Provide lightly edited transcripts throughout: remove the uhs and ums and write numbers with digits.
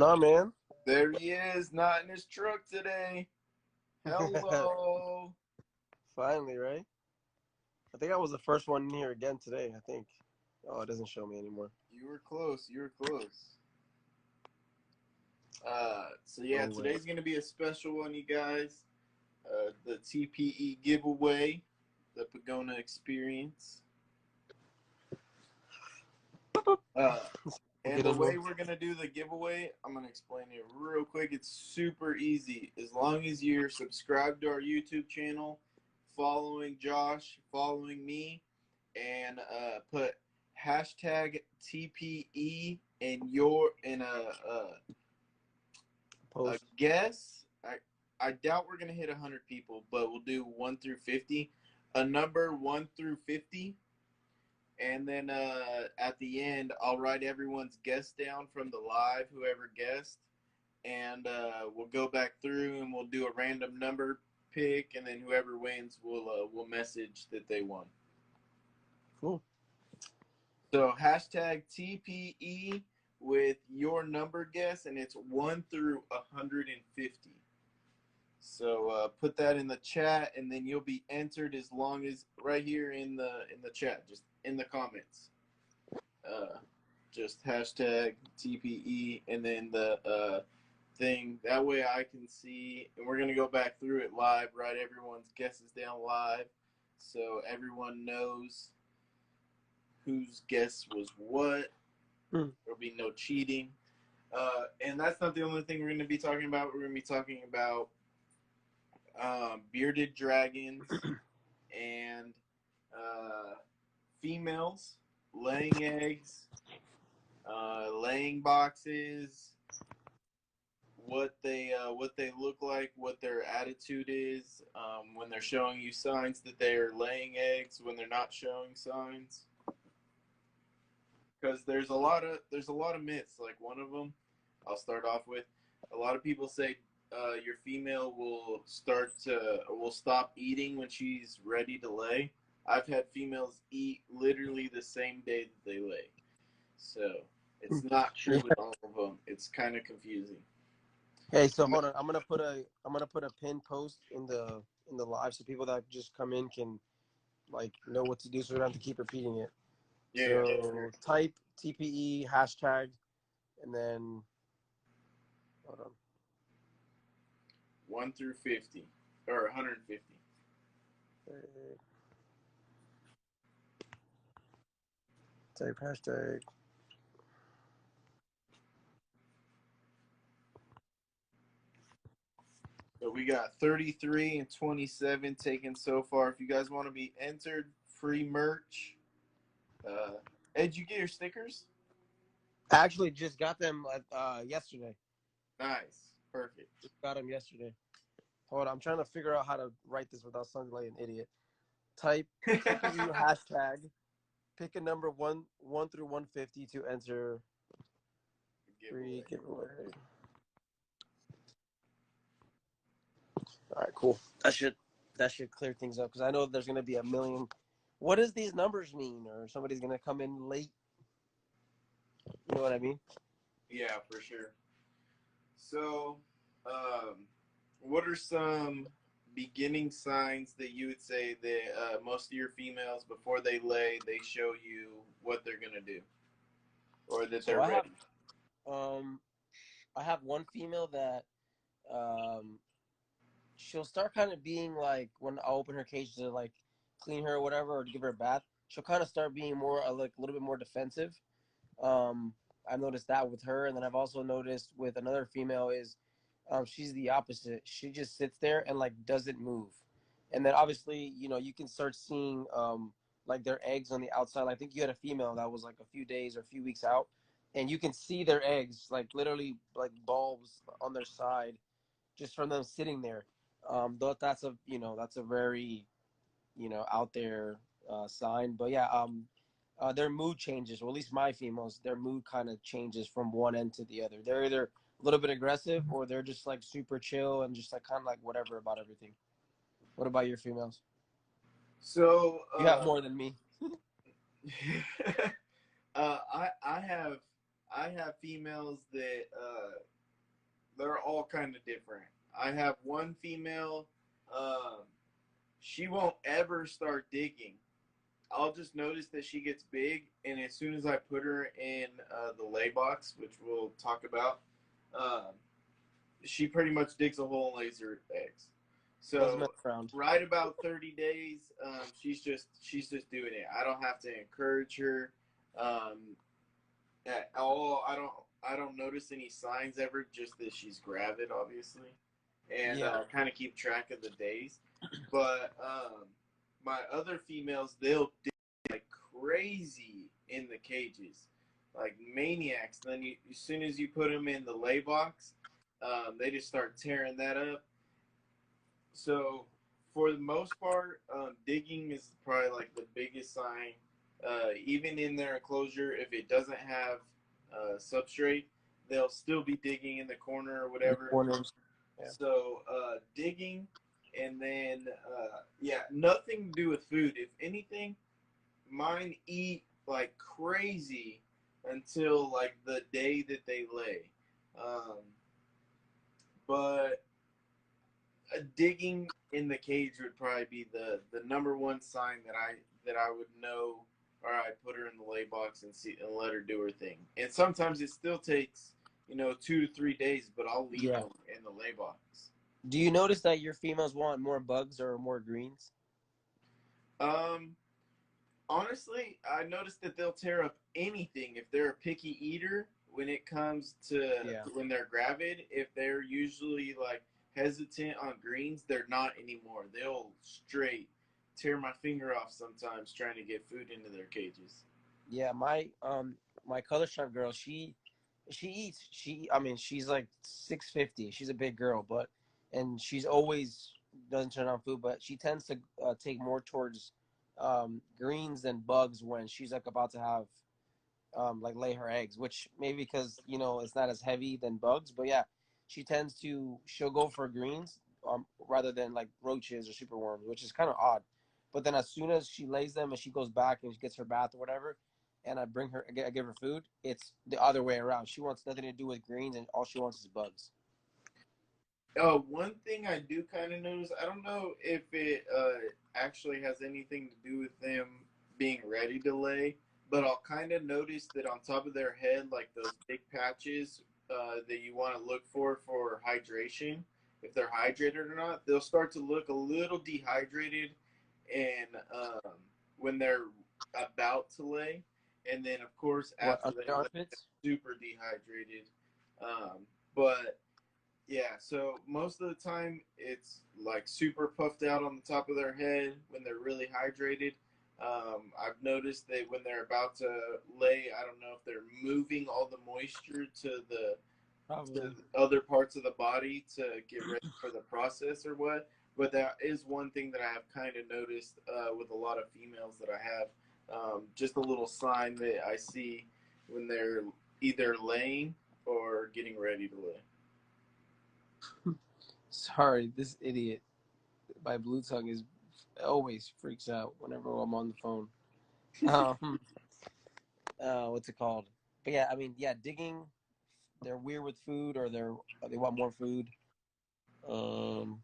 on, man? There he is, not in his truck today. Hello. Finally, right? I think I was the first one in here again today, I think. Oh, it doesn't show me anymore. You were close. So yeah, today's going to be a special one, you guys. The TPE giveaway, the Pogona Experience. And the way we're going to do the giveaway, I'm going to explain it real quick. It's super easy. As long as you're subscribed to our YouTube channel, following Josh, following me, and put hashtag TPE in a guess. I doubt we're going to hit 100 people, but we'll do 1 through 50. A number 1 through 50. And then at the end, I'll write everyone's guess down from the live, whoever guessed. And we'll go back through and we'll do a random number pick. And then whoever wins, we'll message that they won. Cool. So hashtag TPE with your number guess, and it's 1 through 150. So put that in the chat, and then you'll be entered as long as right here in the chat, just in the comments. Just hashtag TPE, and then the thing. That way I can see, and we're gonna go back through it live, write everyone's guesses down live, so everyone knows whose guess was what. There'll be no cheating. And that's not the only thing we're going to be talking about. We're going to be talking about bearded dragons and females laying eggs, laying boxes, what they look like, what their attitude is when they're showing you signs that they're laying eggs, when they're not showing signs. Because there's a lot of myths. Like one of them, I'll start off with. A lot of people say your female will stop eating when she's ready to lay. I've had females eat literally the same day that they lay. So it's not true with all of them. It's kind of confusing. Hey, so hold on. I'm gonna put a pinned post in the live so people that just come in can know what to do, so we don't have to keep repeating it. Yeah. So type TPE hashtag, and then hold on. 1 through 50 or 150. Type hashtag. So we got 33 and 27 taken so far. If you guys want to be entered, free merch. Ed, did you get your stickers? I actually just got them yesterday. Nice. Perfect. Just got them yesterday. Hold on, I'm trying to figure out how to write this without sounding like an idiot. Type TPE hashtag. Pick a number 1 through 150 to enter free giveaway. All right, cool. That should clear things up because I know there's gonna be a million. What does these numbers mean? Or somebody's gonna come in late. You know what I mean? Yeah, for sure. So, what are some beginning signs that you would say that most of your females, before they lay, they show you what they're gonna do, or that they're ready? I have one female that she'll start kind of being like, when I open her cage to clean her or whatever, or to give her a bath, she'll kind of start being more a little bit more defensive. I've noticed that with her, and then I've also noticed with another female is she's the opposite. She just sits there and doesn't move. And then obviously, you can start seeing their eggs on the outside. I think you had a female that was a few days or a few weeks out, and you can see their eggs literally bulbs on their side just from them sitting there. Though that's a very out there sign. But yeah, their mood changes, or at least my females, their mood kind of changes from one end to the other. They're either a little bit aggressive, or they're just super chill and just kind of whatever about everything. What about your females? So you have more than me. I have females that they're all kind of different. I have one female. She won't ever start digging. I'll just notice that she gets big, and as soon as I put her in the lay box, which we'll talk about, uh, she pretty much digs a hole and lays her eggs. Doesn't So mess around. right about 30 days, she's just doing it. I don't have to encourage her at all. I don't notice any signs ever. Just that she's gravid, obviously, and Yeah. kind of keep track of the days. But my other females, they'll dig like crazy in the cages, like maniacs. Then as soon as you put them in the lay box, they just start tearing that up. So for the most part, digging is probably like the biggest sign. Even in their enclosure, if it doesn't have substrate, they'll still be digging in the corner or In the whatever. corners. Yeah. So digging, and then yeah, nothing to do with food. If anything, mine eat like crazy until like the day that they lay. Um, but digging in the cage would probably be the number one sign that I would know. All right, put her in the lay box and see and let her do her thing. And sometimes it still takes 2 to 3 days, but I'll leave Yeah. them in the lay box. Do you notice that your females want more bugs or more greens? Um, Honestly, I noticed that they'll tear up anything if they're a picky eater when it comes to Yeah. when they're gravid. If they're usually like hesitant on greens, they're not anymore. They'll straight tear my finger off sometimes trying to get food into their cages. Yeah, my color shop girl, she eats. She's like 650. She's a big girl, and she's always doesn't turn on food, but she tends to take more towards greens than bugs when she's like about to have like lay her eggs, which maybe because it's not as heavy than bugs, but yeah, she'll go for greens rather than like roaches or superworms, which is kind of odd. But then as soon as she lays them and she goes back and she gets her bath or whatever, and I give her food, it's the other way around. She wants nothing to do with greens, and all she wants is bugs. One thing I do kind of notice, I don't know if it actually has anything to do with them being ready to lay, but I'll kind of notice that on top of their head, like those big patches that you want to look for hydration, if they're hydrated or not, they'll start to look a little dehydrated, and when they're about to lay, and then of course What, after under they the lay, armpits? super dehydrated. But yeah, so most of the time it's like super puffed out on the top of their head when they're really hydrated. I've noticed that when they're about to lay, I don't know if they're moving all the moisture to Probably. other parts of the body to get ready for the process or what. But that is one thing that I have kind of noticed with a lot of females that I have. Just a little sign that I see when they're either laying or getting ready to lay. Sorry, this idiot. My blue tongue is always freaks out whenever I'm on the phone. Um, what's it called? But yeah, yeah, digging. They're weird with food, or they want more food. Um,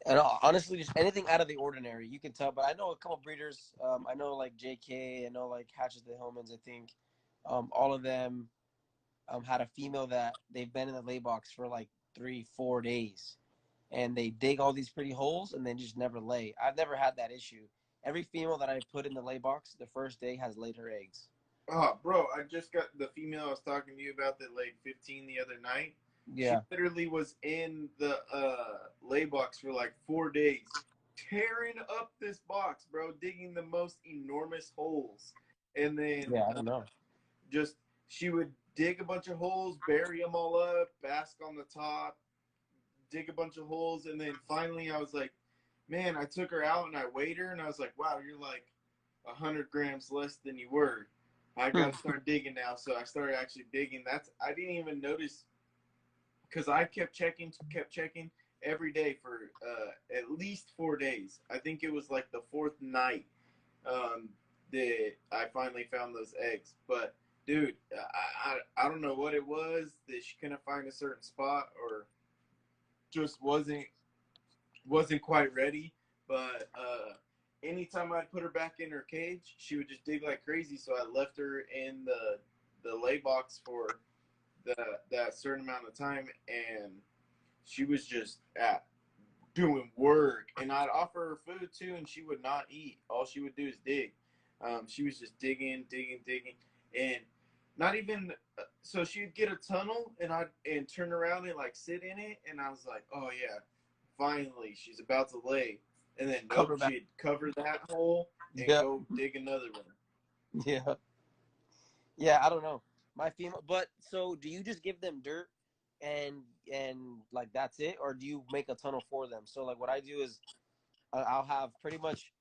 and honestly, just anything out of the ordinary, you can tell. But I know a couple breeders. I know like JK. I know like Hatches the Hillmans. I think all of them had a female that they've been in the lay box for like 3, 4 days, and they dig all these pretty holes and then just never lay. I've never had that issue. Every female that I put in the lay box the first day has laid her eggs. Oh, bro, I just got the female I was talking to you about that laid 15 the other night. She Yeah. literally was in the lay box for like 4 days, tearing up this box, bro, digging the most enormous holes. And then Yeah, I don't know. just she would dig a bunch of holes, bury them all up, bask on the top, dig a bunch of holes, and then finally I was like, man, I took her out and I weighed her, and I was like, wow, you're like 100 grams less than you were. I gotta start digging now. So I started actually digging. I didn't even notice because I kept checking every day for at least 4 days. I think it was like the fourth night that I finally found those eggs. But Dude, I don't know what it was that she couldn't find a certain spot or just wasn't quite ready. But anytime I'd put her back in her cage, she would just dig like crazy. So I left her in the lay box for that certain amount of time, and she was just doing work. And I'd offer her food too, and she would not eat. All she would do is dig. She was just digging, and not even. So she'd get a tunnel, and turn around and like sit in it, and I was like, oh yeah, finally she's about to lay. And then nope, she'd cover that hole and go dig another one. Yeah. Yeah, I don't know. My female, but so do you just give them dirt and like that's it, or do you make a tunnel for them? So like what I do is I'll have pretty much.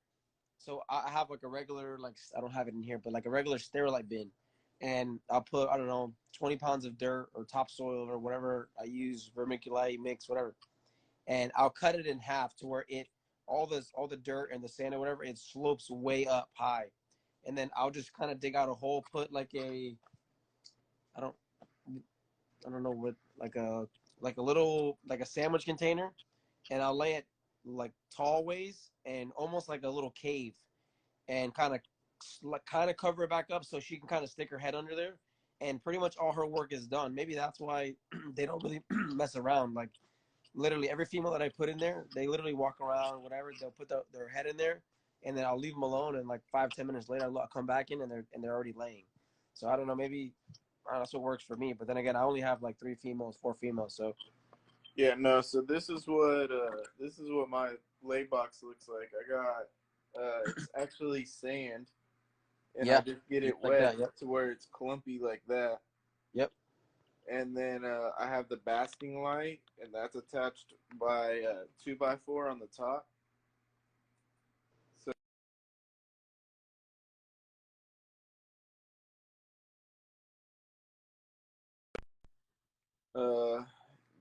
So I have like a regular, like I don't have it in here, but like a regular sterilite bin, and I'll put, I don't know, 20 pounds of dirt or topsoil or whatever I use, vermiculite mix, whatever, and I'll cut it in half to where all the dirt and the sand or whatever, it slopes way up high, and then I'll just kind of dig out a hole, put like I don't I don't know what, like a little, like a sandwich container, and I'll lay it like tall ways and almost like a little cave, and kind of cover it back up so she can kind of stick her head under there, and pretty much all her work is done. Maybe that's why they don't really mess around. Like literally every female that I put in there, they literally walk around, whatever. They'll put their head in there, and then I'll leave them alone. And like 5-10 minutes later, I'll come back in, and they're already laying. So I don't know. Maybe that's what works for me. But then again, I only have like 4 females. So yeah, no. So this is what my lay box looks like. I got it's actually sand, and I just get it like wet that, yep. to where it's clumpy like that. Yep. And then I have the basking light, and that's attached by 2x4 on the top. So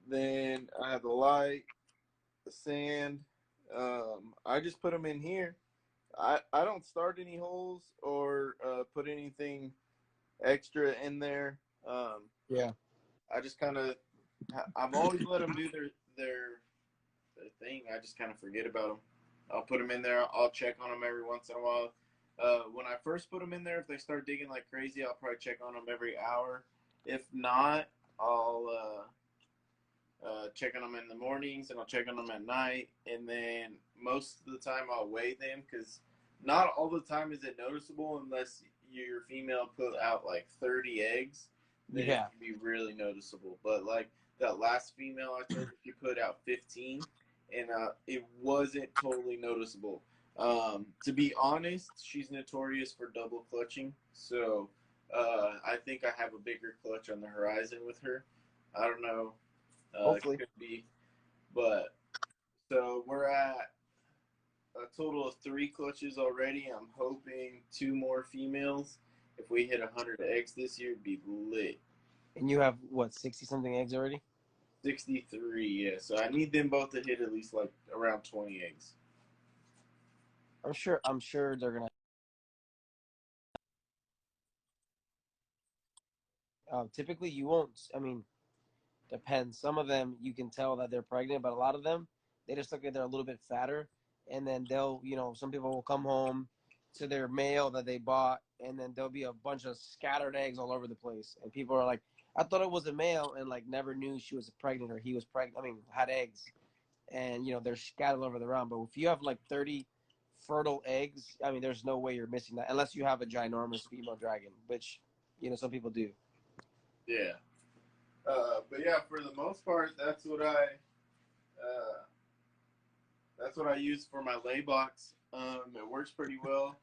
then I have the light, the sand. I just put them in here. I don't start any holes or put anything extra in there. Yeah. I just kind of, I've always let them do their thing. I just kind of forget about them. I'll put them in there. I'll check on them every once in a while. When I first put them in there, if they start digging like crazy, I'll probably check on them every hour. If not, I'll check on them in the mornings, and I'll check on them at night. And then most of the time I'll weigh them, because not all the time is it noticeable unless your female put out like 30 eggs. Then it can be really noticeable. But like that last female I told you, she put out 15, and it wasn't totally noticeable. To be honest, she's notorious for double clutching. So I think I have a bigger clutch on the horizon with her. I don't know. Hopefully. Could be. But so we're at a total of 3 clutches already. I'm hoping 2 more females. If we hit 100 eggs this year, it'd be lit. And you have what, 60 something eggs already? 63, yeah. So I need them both to hit at least like around 20 eggs. I'm sure they're gonna. Typically, you won't. I mean, depends. Some of them you can tell that they're pregnant, but a lot of them they just look like they're a little bit fatter, and then they'll, some people will come home to their male that they bought, and then there'll be a bunch of scattered eggs all over the place, and people are like, "I thought it was a male," and like never knew she was pregnant or he was pregnant. I mean, had eggs, and they're scattered all over the round. But if you have like 30 fertile eggs, I mean, there's no way you're missing that unless you have a ginormous female dragon, which some people do. Yeah. But yeah, for the most part, that's what I use for my lay box. It works pretty well.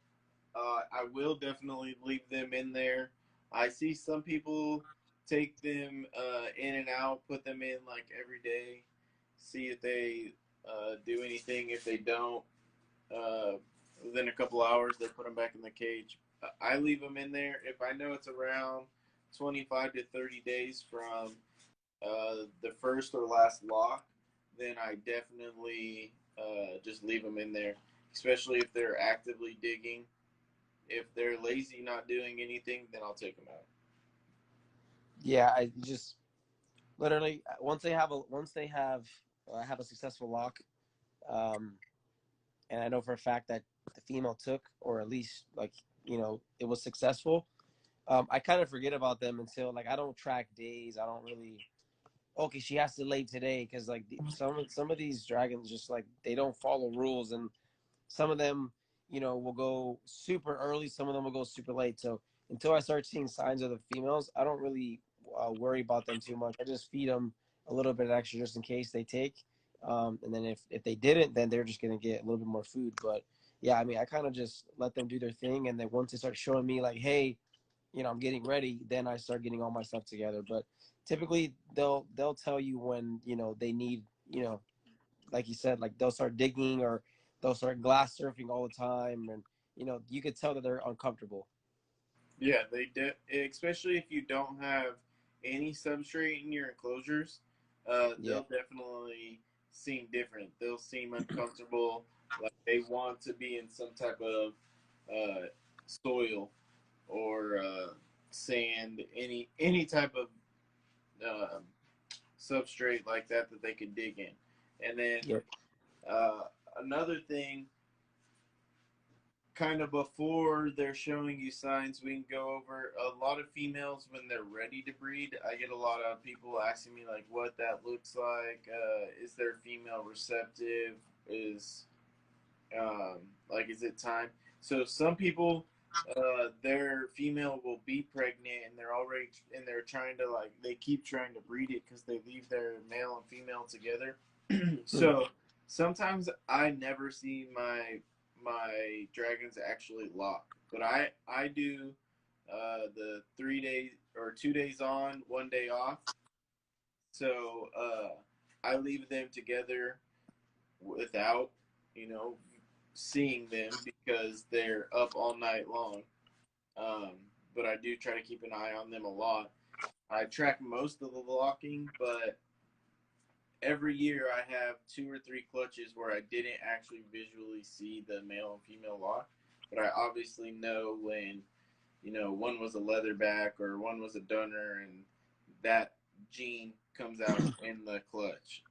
I will definitely leave them in there. I see some people take them in and out, put them in like every day, see if they do anything. If they don't, within a couple hours, they put them back in the cage. I leave them in there. If I know it's around 25 to 30 days from the first or last lock, then I definitely just leave them in there, especially if they're actively digging. If they're lazy, not doing anything, then I'll take them out. Yeah, I just literally once they have a successful lock, um, and I know for a fact that the female took, or at least like it was successful. I kind of forget about them until like I don't track days. I don't really. Okay, she has to lay today because like some of these dragons just like they don't follow rules, and some of them will go super early. Some of them will go super late. So until I start seeing signs of the females, I don't really worry about them too much. I just feed them a little bit extra just in case they take. And then if they didn't, then they're just gonna get a little bit more food. But yeah, I mean, I kind of just let them do their thing, and then once they start showing me like, hey, I'm getting ready, then I start getting all my stuff together. But typically, they'll tell you when they need like you said, like they'll start digging or they'll start glass surfing all the time, and you could tell that they're uncomfortable. Yeah, especially if you don't have any substrate in your enclosures, Yeah, they'll definitely seem different. They'll seem uncomfortable, like they want to be in some type of uh, soil or sand, any type of uh, substrate like that they could dig in. And then yeah, uh, another thing, kind of before they're showing you signs, we can go over a lot of females when they're ready to breed. I get a lot of people asking me like what that looks like. Is their female receptive? Is like is it time? So some people, their female will be pregnant and they're trying to like they keep trying to breed it because they leave their male and female together. mm, So sometimes I never see my dragons actually lock, but I do the 3 days or 2 days on, 1 day off. So I leave them together without you know seeing them because they're up all night long. Um, but I do try to keep an eye on them a lot. I track most of the locking, but every year I have 2 or 3 clutches where I didn't actually visually see the male and female lock, but I obviously know when one was a leatherback or one was a dunner, and that gene comes out in the clutch.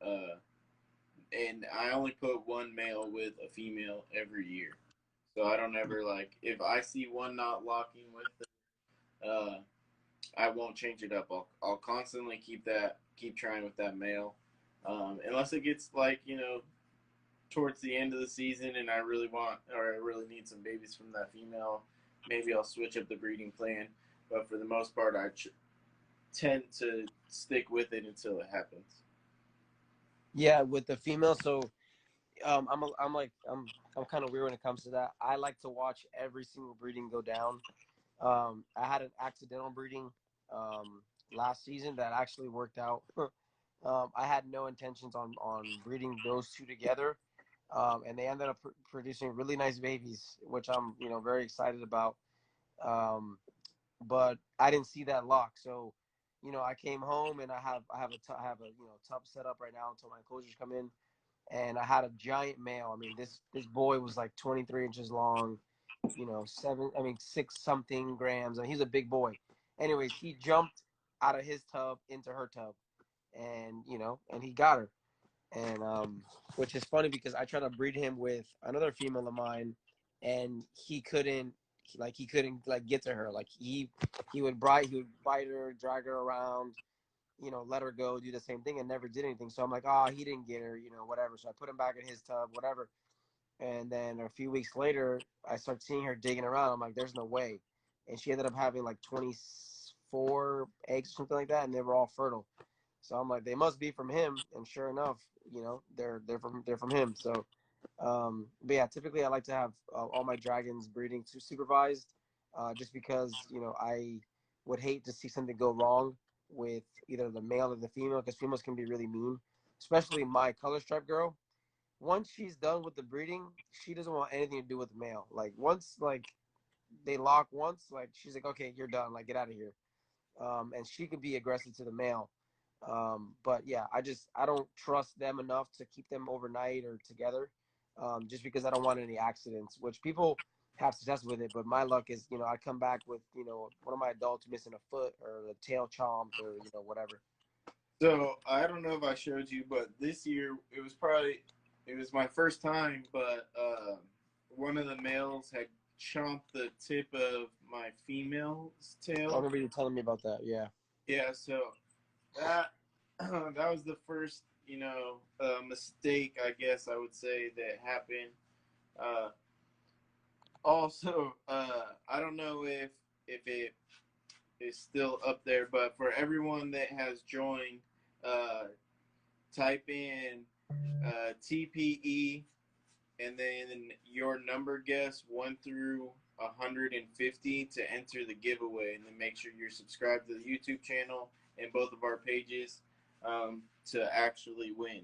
And I only put one male with a female every year. So I don't ever like if I see one not locking with I won't change it up. I'll constantly keep trying with that male, unless it gets like towards the end of the season and I really want or I really need some babies from that female. Maybe I'll switch up the breeding plan, but for the most part, tend to stick with it until it happens. yeah. With the female, so I'm kind of weird when it comes to that. I like to watch every single breeding go down. I had an accidental breeding last season that actually worked out. I had no intentions on breeding those two together, and they ended up producing really nice babies, which I'm very excited about. Um, but I didn't see that lock, so I came home and I have a tub set up right now until my enclosures come in, and I had a giant male. I mean, this boy was like 23 inches long, six something grams. I mean, he's a big boy. Anyways, he jumped out of his tub into her tub, and and he got her. And which is funny because I tried to breed him with another female of mine, and he couldn't like get to her. Like he would bite her, drag her around, let her go, do the same thing, and never did anything. So I'm like, oh, he didn't get her, whatever. So I put him back in his tub, whatever. And then a few weeks later, I start seeing her digging around. I'm like, there's no way. And she ended up having like 24 eggs or something like that, and they were all fertile. So I'm like, they must be from him. And sure enough, they're from him. So, but yeah, typically I like to have all my dragons breeding supervised, just because I would hate to see something go wrong with either the male or the female, because females can be really mean, especially my color stripe girl. Once she's done with the breeding, she doesn't want anything to do with the male. Like once like they lock once, like she's like, okay, you're done. Like get out of here. And she could be aggressive to the male. But yeah, I don't trust them enough to keep them overnight or together, just because I don't want any accidents. Which people have success with it. But my luck is, I come back with, one of my adults missing a foot or the tail chomped or, whatever. So I don't know if I showed you, but this year it was my first time, but one of the males had chomped the tip of my female's tail. I remember you telling me about that. Yeah. Yeah. So that that was the first, mistake, I guess I would say, that happened. Also, I don't know if it is still up there, but for everyone that has joined, type in TPE and then your number guess 1 through 150 to enter the giveaway, and then make sure you're subscribed to the YouTube channel and both of our pages to actually win.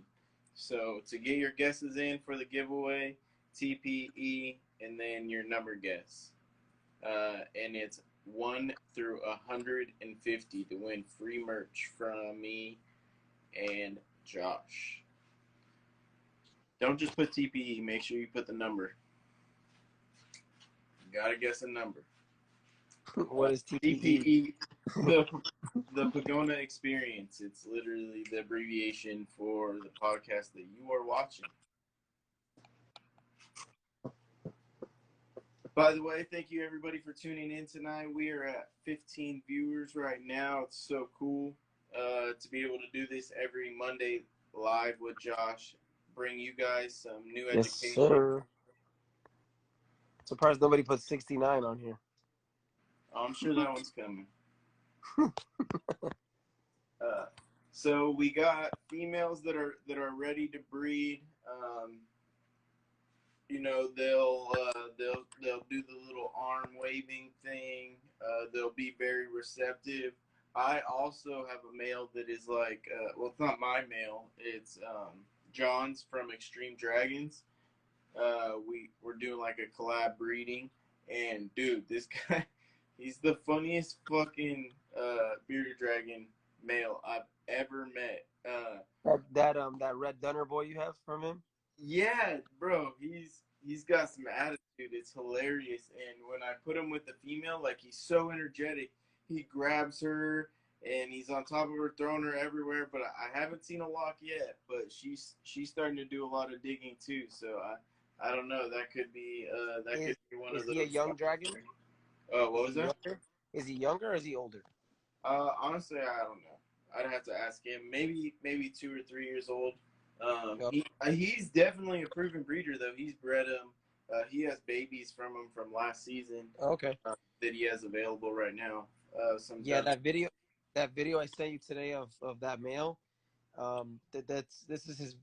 So to get your guesses in for the giveaway, TPE and then your number guess, and it's 1 through 150 to win free merch from me and Josh. Don't just put TPE. Make sure you put the number. You gotta guess a number. What is TPE? TPE, the Pogona Experience. It's literally the abbreviation for the podcast that you are watching. By the way, thank you everybody for tuning in tonight. We are at 15 viewers right now. It's so cool to be able to do this every Monday live with Josh. Bring you guys some new education. Yes, sir. Surprised nobody put 69 on here. I'm sure that one's coming. So we got females that are ready to breed. They'll do the little arm waving thing. They'll be very receptive. I also have a male that is like, well, it's not my male. It's John's from Extreme Dragons. We're doing like a collab breeding, and dude, this guy, he's the funniest fucking bearded dragon male I've ever met. That red dunner boy you have from him? Yeah, bro, he's got some attitude. It's hilarious. And when I put him with the female, like, he's so energetic. He grabs her and he's on top of her, throwing her everywhere. But I haven't seen a lock yet. But she's starting to do a lot of digging too. So I don't know. That could be one of those. Is he a young dragon? What was that? Younger? Is he younger or is he older? Honestly, I don't know. I'd have to ask him. Maybe 2 or 3 years old. He's definitely a proven breeder, though. He's bred him. He has babies from him from last season. Okay. That he has available right now. Yeah, that video I sent you today of that male. That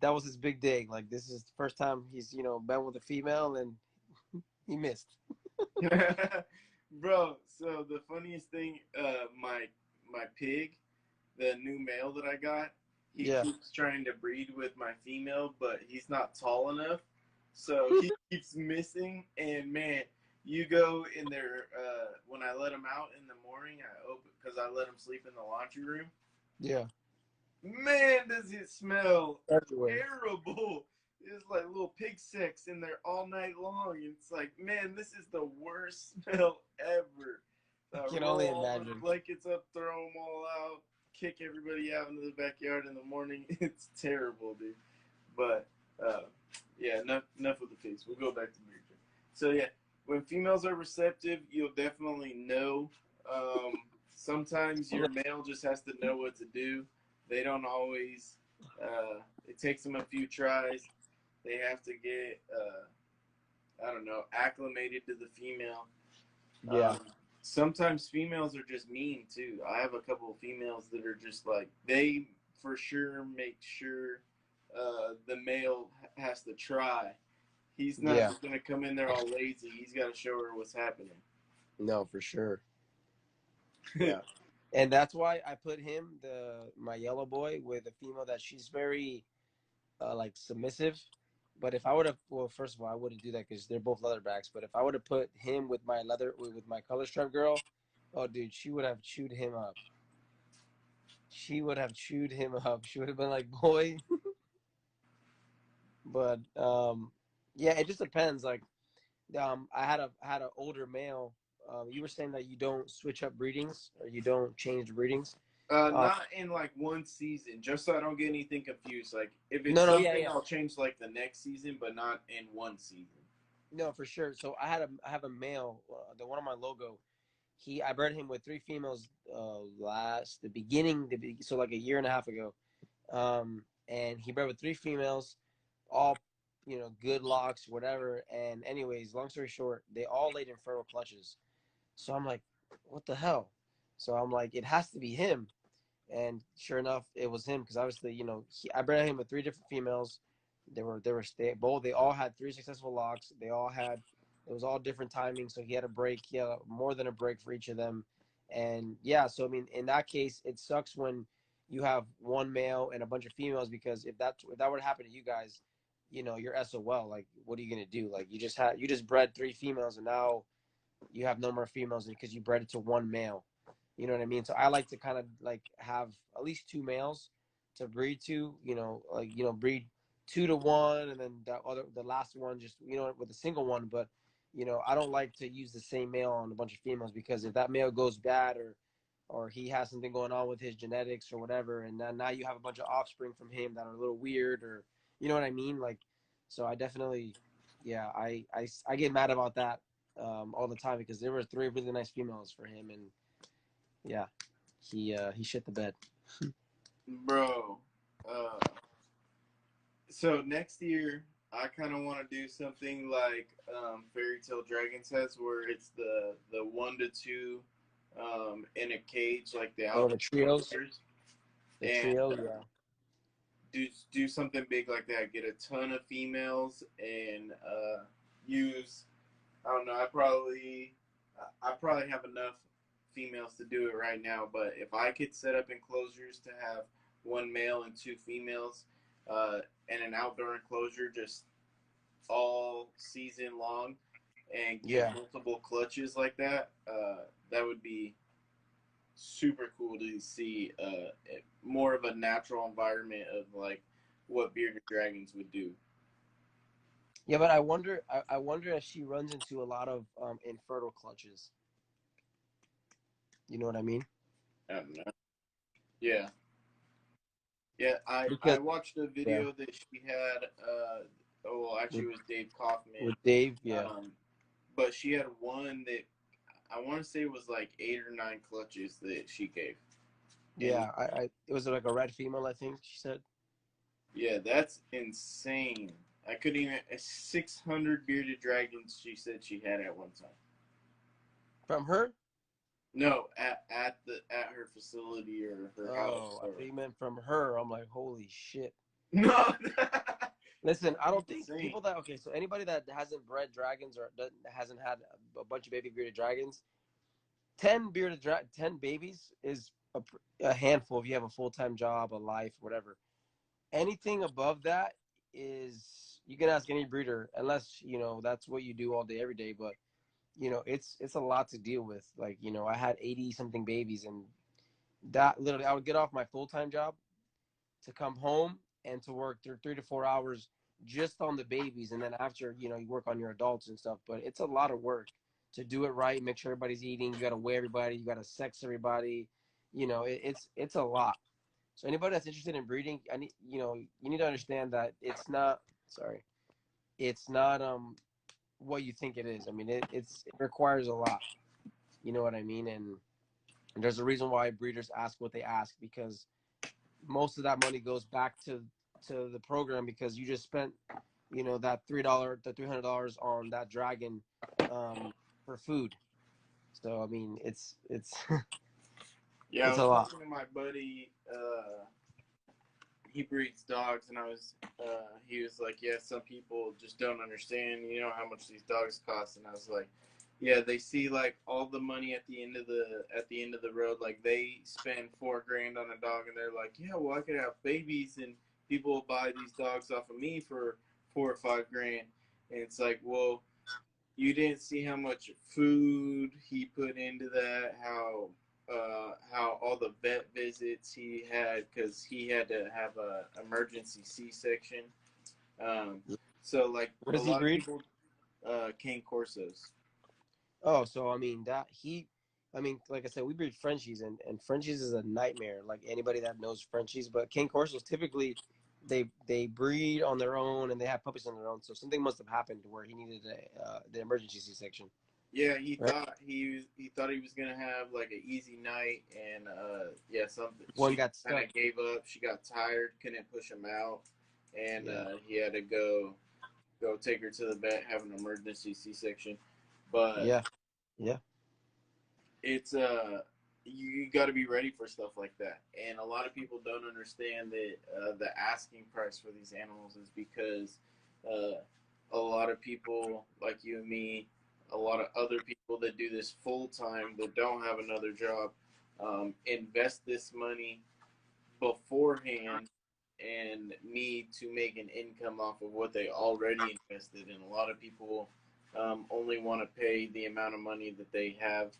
was his big day. Like, this is the first time he's been with a female, and he missed. Bro, so the funniest thing, my pig, the new male that I got, he keeps trying to breed with my female, but he's not tall enough, so he keeps missing. And man, you go in there when I let him out in the morning. I open because I let him sleep in the laundry room. Yeah. Man, does it smell everywhere. Terrible. It's like little pig sex in there all night long. It's like, man, this is the worst smell ever. I can only imagine. Blankets up, throw them all out, kick everybody out into the backyard in the morning. It's terrible, dude. But yeah, enough with the pigs. We'll go back to breeding. So yeah, when females are receptive, you'll definitely know. Sometimes your male just has to know what to do. They don't always. It takes them a few tries. They have to get, acclimated to the female. Yeah. Sometimes females are just mean too. I have a couple of females that are just like, they for sure make sure the male has to try. He's not just going to come in there all lazy. He's got to show her what's happening. No, for sure. Yeah. And that's why I put my yellow boy, with a female that she's very submissive. But if I would have, well, first of all, I wouldn't do that because they're both leatherbacks. But if I would have put him with my color stripe girl, oh, dude, she would have chewed him up. She would have been like, boy. But yeah, it just depends. Like, I had an older male. You were saying that you don't switch up breedings or you don't change breedings. Not in like one season, just so I don't get anything confused. Like if it's No, yeah, something, yeah. I'll change like the next season, but not in one season. No, for sure. So I have a male, the one on my logo. I bred him with 3 females so like a year and a half ago. And he bred with 3 females, all good locks, whatever. And anyways, long story short, they all laid in fertile clutches. So I'm like, what the hell? So I'm like, it has to be him. And sure enough, it was him because obviously, I bred him with 3 different females. They all had 3 successful locks. It was all different timing. So he had a break. He had more than a break for each of them. And yeah, so I mean, in that case, it sucks when you have one male and a bunch of females because if that were to happen to you guys, you're SOL. Like, what are you gonna do? Like, you just bred 3 females and now you have no more females because you bred it to one male. You know what I mean? So I like to kind of like have at least 2 males to breed to, breed 2 to 1, and then the last one just, with a single one. But, I don't like to use the same male on a bunch of females because if that male goes bad or he has something going on with his genetics or whatever, and then now you have a bunch of offspring from him that are a little weird or, you know what I mean? Like, so I definitely, yeah, I get mad about that all the time because there were 3 really nice females for him, and yeah, he shit the bed. Bro, so next year I kind of want to do something like Fairy Tale Dragons has, where it's the 1 to 2 in a cage, like the Oh, the trios, and yeah. do something big like that. Get a ton of females and use. I don't know. I probably have enough females to do it right now. But if I could set up enclosures to have 1 male and 2 females, and an outdoor enclosure just all season long, and get multiple clutches like that, that would be super cool to see more of a natural environment of like what bearded dragons would do. Yeah, but I wonder if she runs into a lot of infertile clutches. You know what I mean? I don't know. Yeah. Yeah, I Because watched a video that she had. Well, actually, it was Dave Kaufman. With Dave, yeah. But she had one that I want to say it was like 8 or 9 clutches that she gave. Yeah, it was like a red female, I think she said. Yeah, that's insane. I couldn't even 600 bearded dragons. She said she had at one time. From her? No, at her facility or her house. I think you meant from her. I'm like, holy shit. No. Listen, I don't think people that so anybody that hasn't bred dragons or hasn't had a bunch of baby bearded dragons, 10 babies is a handful if you have a full-time job, a life, whatever. Anything above that is you can ask any breeder unless that's what you do all day every day, but it's a lot to deal with. Like, I had 80 something babies, and that literally I would get off my full-time job to come home and to work 3 to 4 hours just on the babies, and then after you work on your adults and stuff. But it's a lot of work to do it right, make sure everybody's eating. You got to weigh everybody, you got to sex everybody. It's a lot. So anybody that's interested in breeding, you need to understand that it's not what you think it is. I mean, it requires a lot. You know what I mean? And there's a reason why breeders ask what they ask, because most of that money goes back to the program, because you just spent that $300 on that dragon for food. So I mean, it's Yeah, it's I a was lot. talking to my buddy. He breeds dogs, and he was like, yeah, some people just don't understand, how much these dogs cost. And I was like, yeah, they see like all the money at the end of the road. Like they spend $4,000 on a dog, and they're like, yeah, well, I could have babies, and people will buy these dogs off of me for $4 or $5,000. And it's like, well, you didn't see how much food he put into that, how all the vet visits he had, because he had to have a emergency C-section. So like What a does he lot of breed? people, cane corsos. Oh, so I mean like I said, we breed Frenchies, and Frenchies is a nightmare. Like anybody that knows Frenchies, but cane corsos typically they breed on their own and they have puppies on their own. So something must have happened to where he needed the emergency C-section. Yeah, he Right? thought he thought he was gonna have like an easy night, and yeah, something One she got kind stuck. of gave up. She got tired, couldn't push him out, and Yeah. he had to go take her to the vet, have an emergency C-section. But Yeah. Yeah. it's you got to be ready for stuff like that, and a lot of people don't understand that the asking price for these animals is because a lot of people like you and me, a lot of other people that do this full time that don't have another job, invest this money beforehand and need to make an income off of what they already invested. And a lot of people only want to pay the amount of money that they have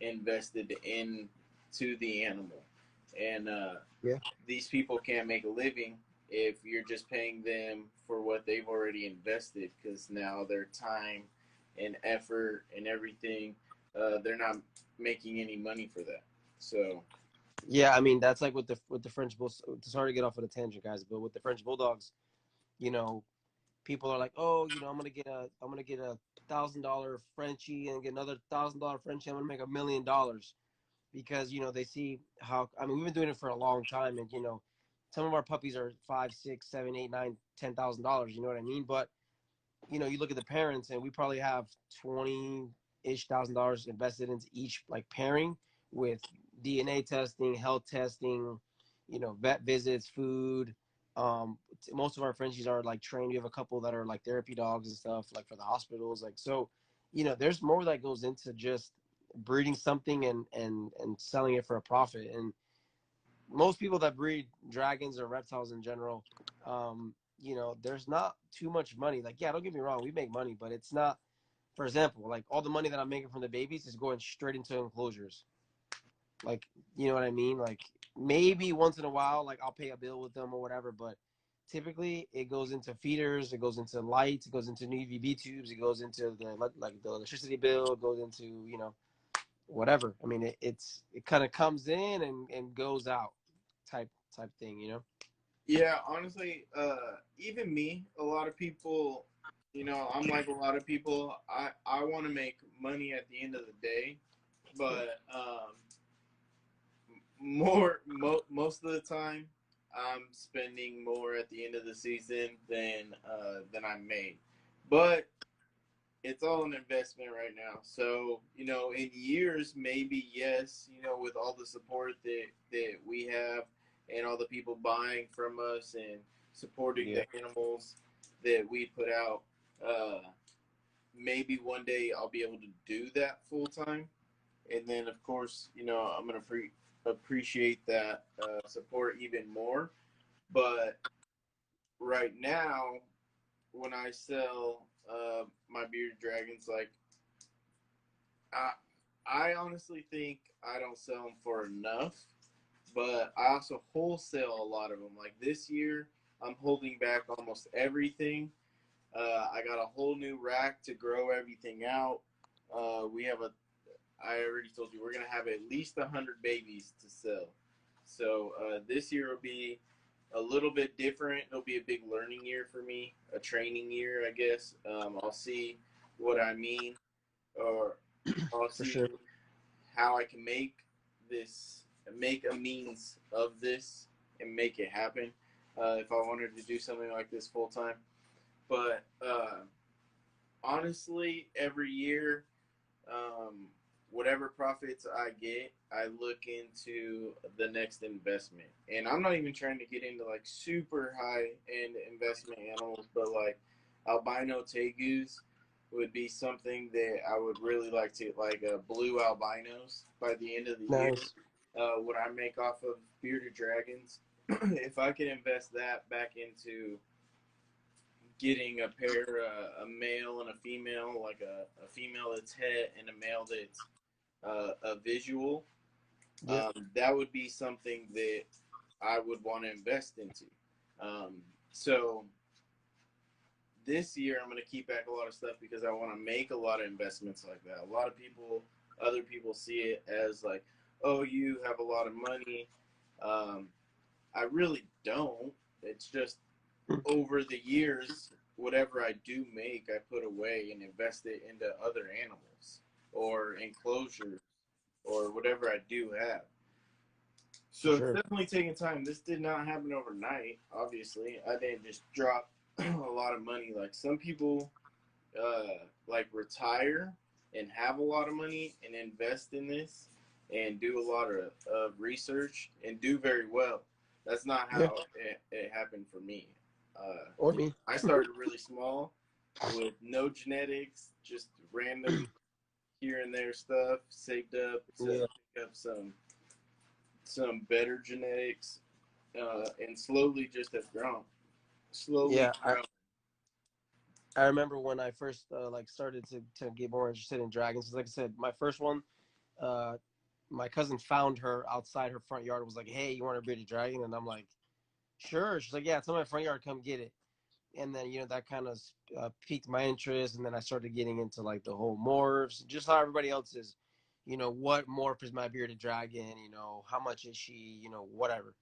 invested into the animal. And Yeah. these people can't make a living if you're just paying them for what they've already invested, because now their time and effort and everything, they're not making any money for that. So Yeah, I mean that's like with the French bulls. Sorry to get off on a tangent, guys, but with the French bulldogs, you know, people are like, oh, I'm gonna get $1,000 Frenchie and get another $1,000 Frenchie. I'm gonna make $1,000,000 because they see how. I mean, we've been doing it for a long time, and some of our puppies are 5, 6, 7, 8, 9, $10,000. You know what I mean? But you look at the parents, and we probably have 20-ish thousand invested into each like pairing with DNA testing, health testing, vet visits, food. Most of our Frenchies are like trained. We have a couple that are like therapy dogs and stuff, like for the hospitals. Like so, there's more that goes into just breeding something and selling it for a profit. And most people that breed dragons or reptiles in general, there's not too much money. Like, yeah, don't get me wrong, we make money, but it's not. For example, like all the money that I'm making from the babies is going straight into enclosures. Like, you know what I mean? Like maybe once in a while, like I'll pay a bill with them or whatever, but typically it goes into feeders, it goes into lights, it goes into new UVB tubes, it goes into the electricity bill, it goes into whatever. I mean, it kind of comes in and goes out, type thing. yeah, honestly, even me, a lot of people, I'm like a lot of people. I want to make money at the end of the day, but most of the time, I'm spending more at the end of the season than I made. But it's all an investment right now. So, in years, maybe yes, with all the support that we have and all the people buying from us and supporting Yeah. the animals that we put out, maybe one day I'll be able to do that full time. And then, of course, I'm going to appreciate that support even more. But right now, when I sell my bearded dragons, like I, I honestly think I don't sell them for enough, but I also wholesale a lot of them. Like this year, I'm holding back almost everything. I got a whole new rack to grow everything out. We have I already told you, we're going to have at least 100 babies to sell. So this year will be a little bit different. It'll be a big learning year for me, a training year, I guess. I'll see what I mean, or I'll For see sure. how I can make a means of this and make it happen if I wanted to do something like this full time. But honestly, every year, whatever profits I get, I look into the next investment. And I'm not even trying to get into like super high end investment animals, but like albino tegus would be something that I would really like to, like blue albinos by the end of the year. Nice. What I make off of bearded dragons, if I could invest that back into getting a pair, a male and a female, like a female that's het and a male that's a visual, Yeah. that would be something that I would want to invest into. So this year I'm going to keep back a lot of stuff because I want to make a lot of investments like that. A lot of people, other people see it as like, oh, you have a lot of money. I really don't. It's just over the years, whatever I do make, I put away and invest it into other animals or enclosures or whatever I do have. So it's definitely taking time. This did not happen overnight, obviously. I didn't just drop a lot of money. Like some people like retire and have a lot of money and invest in this and do a lot of research and do very well. That's not how it happened for me. Or me. I started really small with no genetics, just random here and there stuff, saved up to pick up some better genetics, and slowly just have grown. I remember when I first like started to get more interested in dragons. Like I said, my first one, my cousin found her outside her front yard. Was like, "Hey, you want a bearded dragon?" And I'm like, "Sure." She's like, "Yeah, it's in my front yard. Come get it." And then that kind of piqued my interest, and then I started getting into like the whole morphs, just how everybody else is. What morph is my bearded dragon? How much is she? Whatever.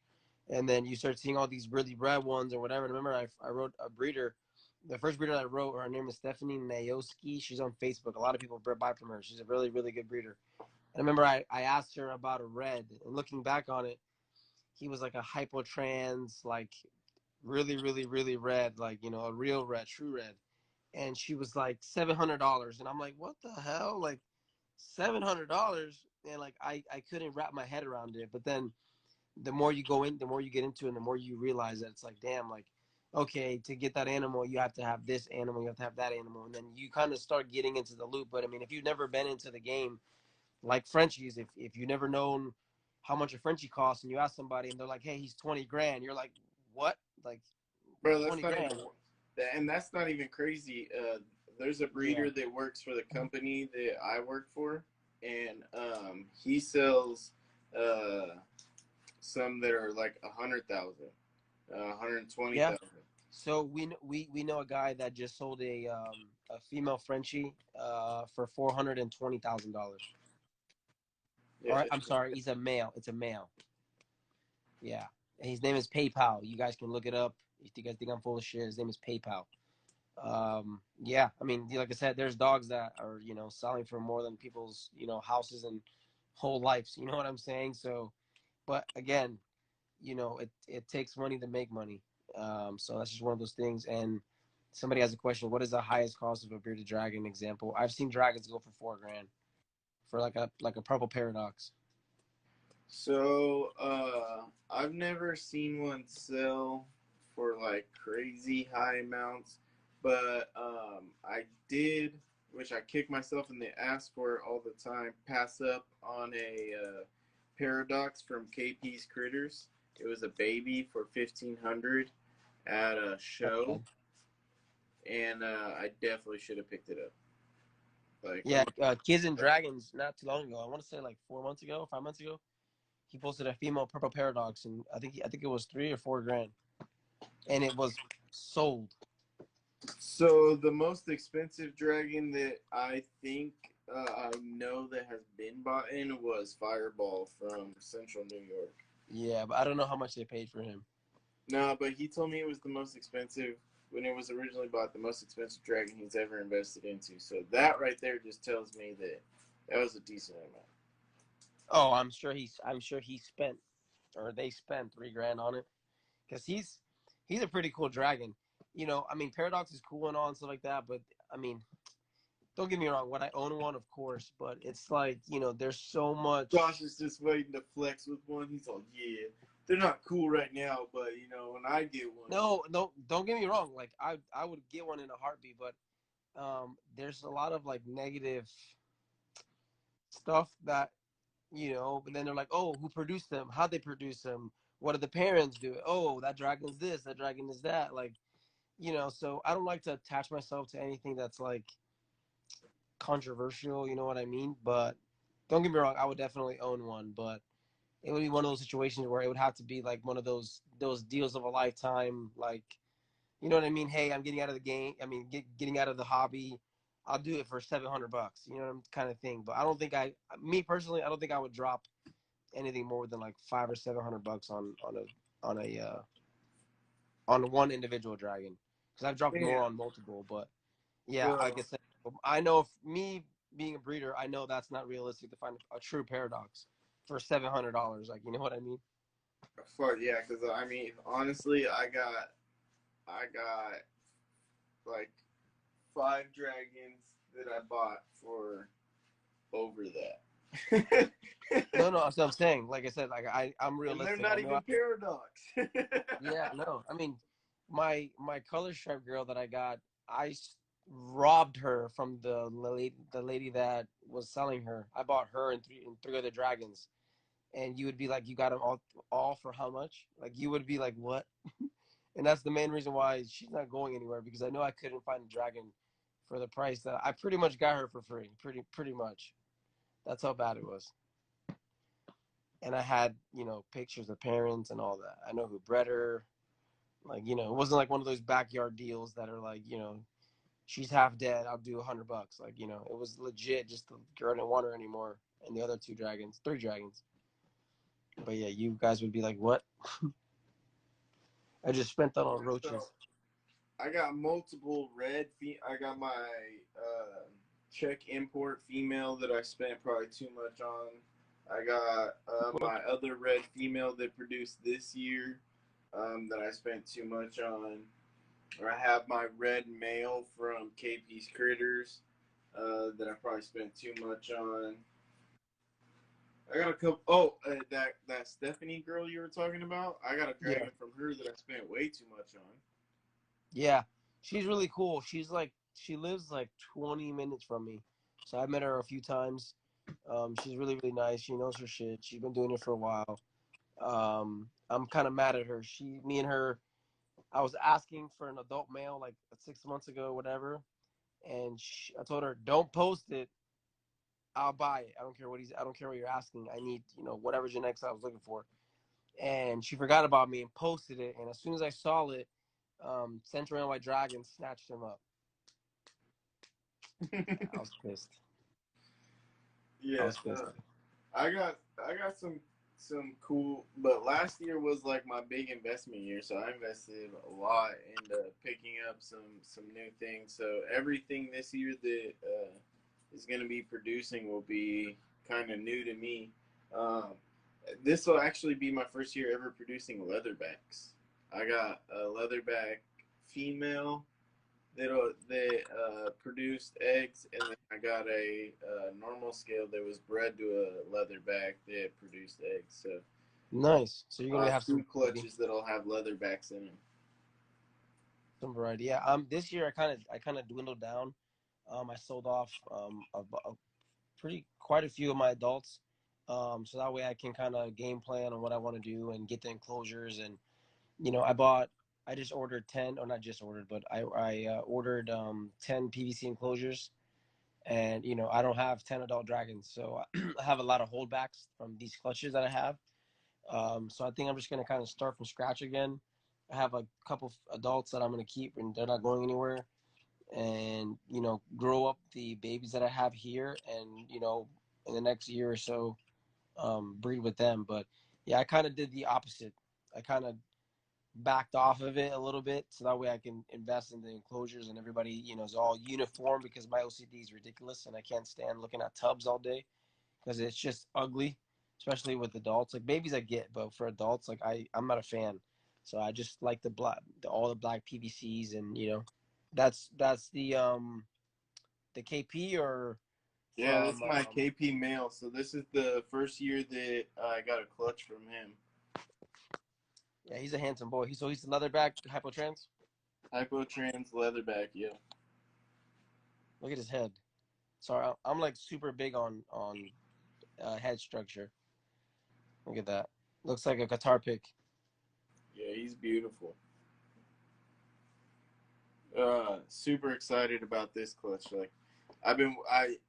And then you start seeing all these really red ones or whatever. And I remember I wrote a breeder. The first breeder I wrote, her name is Stephanie Nayoski. She's on Facebook. A lot of people buy from her. She's a really, really good breeder. And I remember I asked her about a red. And looking back on it, he was like a hypotrans, like really, really, really red, like, a real red, true red. And she was like $700. And I'm like, what the hell? Like $700? And like, I couldn't wrap my head around it. But then the more you go in, the more you get into it, and the more you realize that it's like, damn, like, okay, to get that animal, you have to have this animal, you have to have that animal. And then you kind of start getting into the loop. But I mean, if you've never been into the game, like Frenchies, if you've never known how much a Frenchie costs and you ask somebody and they're like, hey, he's 20 grand. You're like, what? Like, bro, that's 20 grand. And that's not even crazy. There's a breeder that works for the company that I work for, and he sells some that are like 100,000, 120,000. So we know a guy that just sold a female Frenchie for $420,000. All right, I'm sorry, he's a male. It's a male. Yeah, and his name is PayPal. You guys can look it up. If you guys think I'm full of shit, his name is PayPal. Yeah, I mean, like I said, there's dogs that are selling for more than people's houses and whole lives. You know what I'm saying? So, but again, it takes money to make money. So that's just one of those things. And somebody has a question: what is the highest cost of a bearded dragon? Example: I've seen dragons go for $4 grand for like a purple paradox. So I've never seen one sell for like crazy high amounts, but I did, which I kick myself in the ass for all the time, pass up on a paradox from KP's Critters. It was a baby for $1,500 at a show, and I definitely should have picked it up. Like Kids and Dragons, not too long ago. I want to say like 4 months ago, 5 months ago. He posted a female purple paradox, and I think it was $3 or $4 grand, and it was sold. So the most expensive dragon that I think I know that has been bought in was Fireball from Central New York. Yeah, but I don't know how much they paid for him. No, but he told me it was the most expensive when it was originally bought, the most expensive dragon he's ever invested into. So that right there just tells me that was a decent amount. Oh, I'm sure he spent, or they spent $3 grand on it, because he's a pretty cool dragon. I mean, Paradox is cool and all and stuff like that, but I mean, don't get me wrong. Would I own one? Of course, but it's like there's so much. Josh is just waiting to flex with one. He's like, yeah, they're not cool right now, but when I get one. No, don't get me wrong. Like I would get one in a heartbeat, but there's a lot of like negative stuff that but then they're like, oh, who produced them? How'd they produce them? What did the parents do? Oh, that dragon's this, that dragon is that. Like, so I don't like to attach myself to anything that's like controversial, you know what I mean? But don't get me wrong, I would definitely own one, but it would be one of those situations where it would have to be like one of those deals of a lifetime, like You know what I mean? Hey, I'm getting out of the game. I mean, getting out of the hobby. I'll do it for $700. You know, kind of thing. But I don't think me personally, I don't think I would drop anything more than like $500 or $700 on a on one individual dragon. Because I've dropped more Yeah. on multiple. But yeah, like I Well, said, I know if me being a breeder, I know that's not realistic to find a true paradox for $700. Like, you know what I mean? fuck yeah, because I mean, honestly, I got like 5 dragons that I bought for over that. No, that's what I'm saying. Like I said, like I'm And they're realistic. I not know. even paradox. Yeah, no. I mean, my color stripe girl that I got, robbed her from the lady that was selling her. I bought her and three other dragons, and you would be like, you got them all for how much? Like you would be like, what? And that's the main reason why she's not going anywhere, because I know I couldn't find a dragon for the price that I pretty much got her for free. Pretty much. That's how bad it was. And I had, pictures of parents and all that. I know who bred her. Like, it wasn't like one of those backyard deals that are like, she's half dead, I'll do $100. Like, it was legit. Just the girl didn't want her anymore, and the other three dragons. But yeah, you guys would be like, what? I just spent that on roaches. So I got multiple red. I got my Czech import female that I spent probably too much on. I got my other red female that produced this year that I spent too much on. Or I have my red male from KP's Critters that I probably spent too much on. I got a couple. Oh, that Stephanie girl you were talking about. I got a Yeah, dragon from her that I spent way too much on. yeah, she's really cool. She lives like 20 minutes from me, so I met her a few times. She's really really nice. She knows her shit. She's been doing it for a while. I'm kind of mad at her. Me and her, I was asking for an adult male like 6 months ago, whatever, and I told her, don't post it. I'll buy it. I don't care what you're asking. I need, whatever genetics I was looking for. And she forgot about me and posted it. And as soon as I saw it, Central White Dragon snatched him up. I was pissed. I Yeah, was pissed. I got some cool, but last year was like my big investment year, so I invested a lot into picking up some new things. So everything this year that is going to be producing will be kind of new to me. Um, this will actually be my first year ever producing leatherbacks. I got a leatherback female that produced eggs, and then I got a normal scale that was bred to a leatherback that produced eggs. So Nice. So you're gonna have two clutches that'll have leatherbacks in them. some variety. Yeah. This year I kind of dwindled down. I sold off quite a few of my adults. So that way I can kind of game plan on what I want to do and get the enclosures. And I just ordered 10, or not just ordered, but I ordered 10 PVC enclosures. And I don't have 10 adult dragons, so I have a lot of holdbacks from these clutches that I have. So I think I'm just gonna kind of start from scratch again. I have a couple of adults that I'm gonna keep, and they're not going anywhere. And grow up the babies that I have here, and in the next year or so, breed with them. But yeah, I kind of did the opposite. I kind of backed off of it a little bit, so that way I can invest in the enclosures and everybody is all uniform, because my OCD is ridiculous and I can't stand looking at tubs all day because it's just ugly, especially with adults. Like babies I get, but for adults, like I'm not a fan. So I just like all the black PVCs, and that's the KP, or Yeah, from that's my KP male. So this is the first year that I got a clutch from him. yeah, he's a handsome boy. He's the leatherback hypotrans. Hypotrans leatherback, yeah. Look at his head. Sorry, I'm like super big on head structure. Look at that. Looks like a guitar pick. Yeah, he's beautiful. Super excited about this clutch. Like, I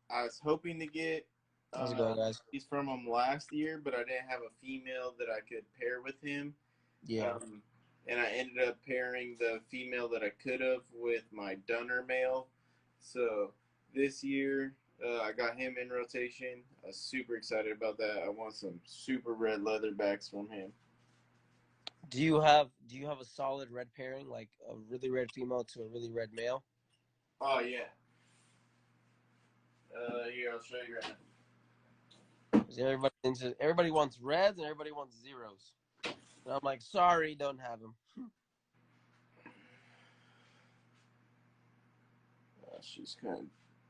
was hoping to get How's it going, guys? he's from him last year, but I didn't have a female that I could pair with him. Yeah. and I ended up pairing the female that I could have with my Dunner male. So this year, I got him in rotation. I was super excited about that. I want some super red leatherbacks from him. Do you have a solid red pairing, like a really red female to a really red male? Oh yeah. Here, I'll show you right now. Everybody wants reds and everybody wants zeros. And I'm like, sorry, don't have them. She's kind of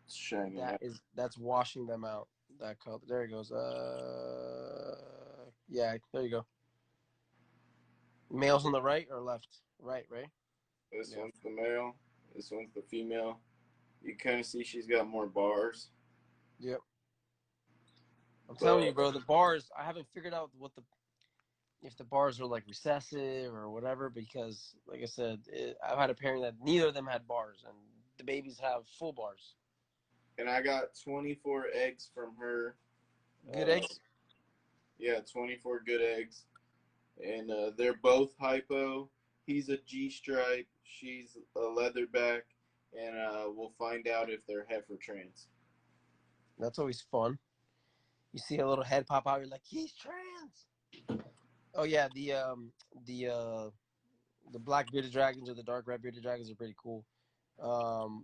shagging. That's washing them out. That color. There it goes. Yeah, there you go. Males on the right or left? Right. This one's the male. This one's the female. You kind of see she's got more bars. Yep. I'm telling you, bro, the bars, I haven't figured out if the bars are like recessive or whatever, because like I said, I've had a pairing that neither of them had bars, and the babies have full bars. And I got 24 eggs from her. Good eggs? Yeah, 24 good eggs. And they're both hypo. He's a G-stripe. She's a leatherback. And we'll find out if they're heifer trans. That's always fun. You see a little head pop out, you're like, he's trans. Oh yeah, the black bearded dragons or the dark red bearded dragons are pretty cool.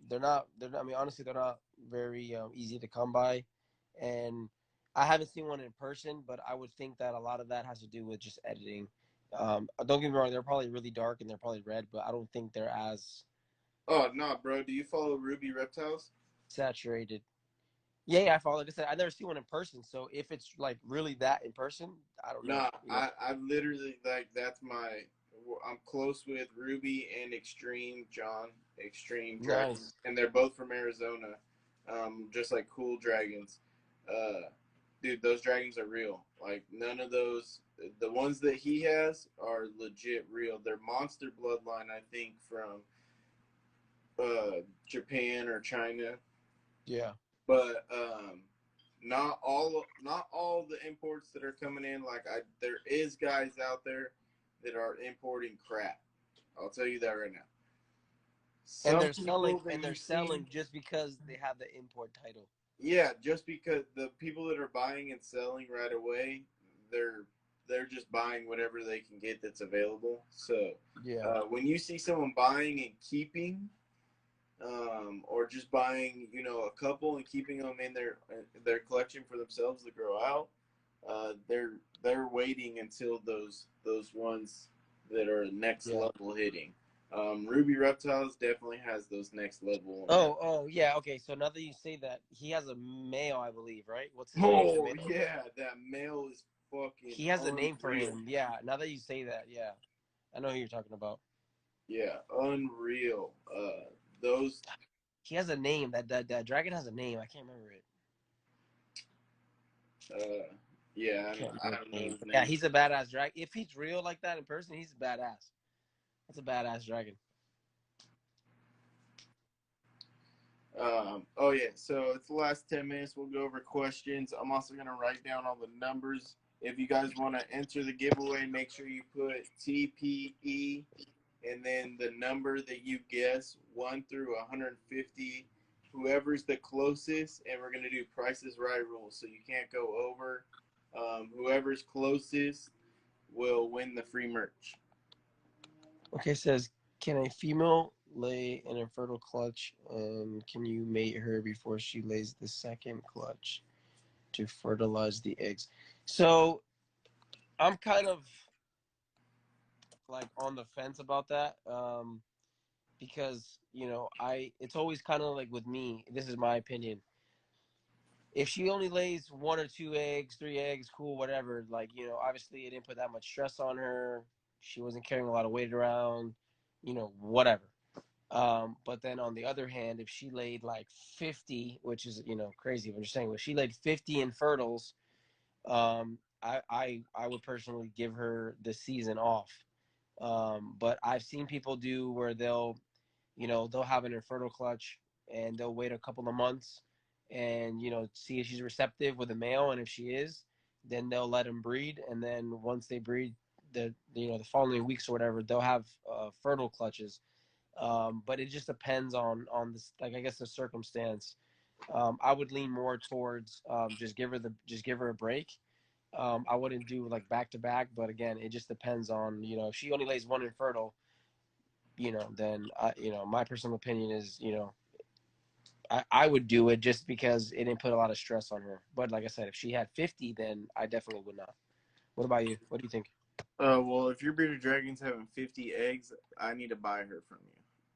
They're not. I mean, honestly, they're not very easy to come by, and I haven't seen one in person, but I would think that a lot of that has to do with just editing. Don't get me wrong; they're probably really dark and they're probably red, but I don't think they're as. Oh no, bro! Do you follow Ruby Reptiles? Saturated. Yeah, I follow. Like I said, I never see one in person, so if it's like really that in person, I don't know. Nah, I literally that's my. I'm close with Ruby and Extreme Dragon, nice. and they're both from Arizona, just like Cool Dragons. Dude, those dragons are real. Like none of those, the ones that he has are legit real. They're monster bloodline, I think, from Japan or China. Yeah. But not all the imports that are coming in. Like there is guys out there that are importing crap. I'll tell you that right now. And they're selling just because they have the import title. Yeah, just because the people that are buying and selling right away, they're just buying whatever they can get that's available. So yeah, when you see someone buying and keeping, or just buying, a couple and keeping them in their collection for themselves to grow out, they're waiting until those ones that are next level hitting. Ruby Reptiles definitely has those next level. Oh, yeah. Okay, so now that you say that, he has a male, I believe, right? What's his name? Oh, yeah, that male is fucking. He has unreal. A name for him. Yeah. Now that you say that, yeah, I know who you're talking about. Yeah, unreal. Those. He has a name. That dragon has a name. I can't remember it. Yeah, I don't know his name. Yeah, he's a badass dragon. If he's real like that in person, he's a badass. That's a badass dragon. Oh yeah, so it's the last 10 minutes. We'll go over questions. I'm also gonna write down all the numbers. If you guys want to enter the giveaway, make sure you put TPE and then the number that you guess, 1 through 150. Whoever's the closest, and we're gonna do Prices Right rules, so you can't go over. Whoever's closest will win the free merch. Okay, says, can a female lay an infertile clutch, and can you mate her before she lays the second clutch to fertilize the eggs? So I'm kind of like on the fence about that, because it's always kind of like with me, this is my opinion. If she only lays 1 or 2 eggs, 3 eggs, cool, whatever. Like, obviously it didn't put that much stress on her. She wasn't carrying a lot of weight around, whatever. But then on the other hand, if she laid like 50, which is, crazy what you're saying, but she laid 50 infertiles, I would personally give her the season off. But I've seen people do where they'll have an infertile clutch and they'll wait a couple of months and see if she's receptive with a male, and if she is, then they'll let him breed, and then once they breed, the following weeks or whatever, they'll have fertile clutches. But it just depends on this, like, I guess, the circumstance. I would lean more towards just give her a break. I wouldn't do like back to back, but again, it just depends on, if she only lays one infertile, then my personal opinion is, I would do it just because it didn't put a lot of stress on her. But like I said, if she had 50, then I definitely would not. What about you? What do you think? Well, if your bearded dragon's having 50 eggs, I need to buy her from you.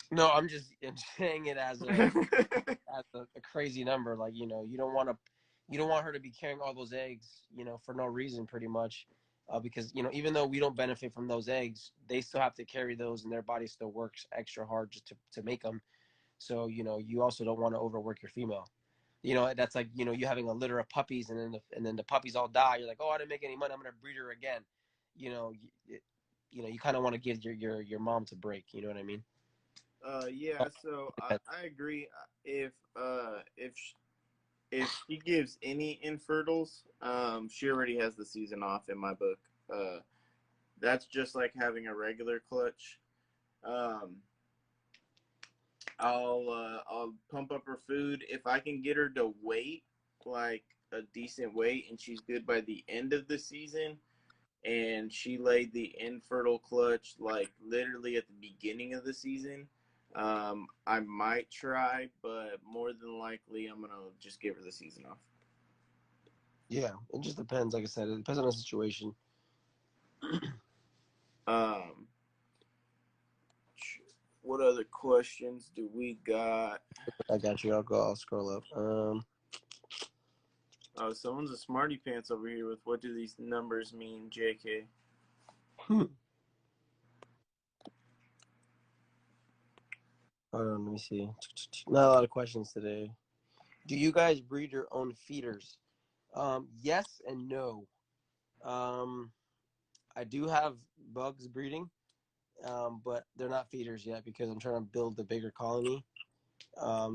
No, I'm saying it as a crazy number. Like, you don't want her to be carrying all those eggs, for no reason, pretty much. Because, even though we don't benefit from those eggs, they still have to carry those, and their body still works extra hard just to make them. So, you also don't want to overwork your female. That's like, you having a litter of puppies, and then the puppies all die. You're like, oh, I didn't make any money, I'm gonna breed her again. You kind of want to give your mom to break. You know what I mean? Yeah. So I agree. If she gives any infertiles, she already has the season off in my book. That's just like having a regular clutch. I'll pump up her food if I can get her to wait like a decent weight, and she's good by the end of the season. And she laid the infertile clutch like literally at the beginning of the season. I might try, but more than likely I'm gonna just give her the season off. Yeah, it just depends. Like I said, it depends on the situation. What other questions do we got? I got you. I'll scroll up. Oh, someone's a smarty pants over here with what do these numbers mean, JK? Hold on, let me see. Not a lot of questions today. Do you guys breed your own feeders? Yes and no. I do have bugs breeding, but they're not feeders yet because I'm trying to build a bigger colony.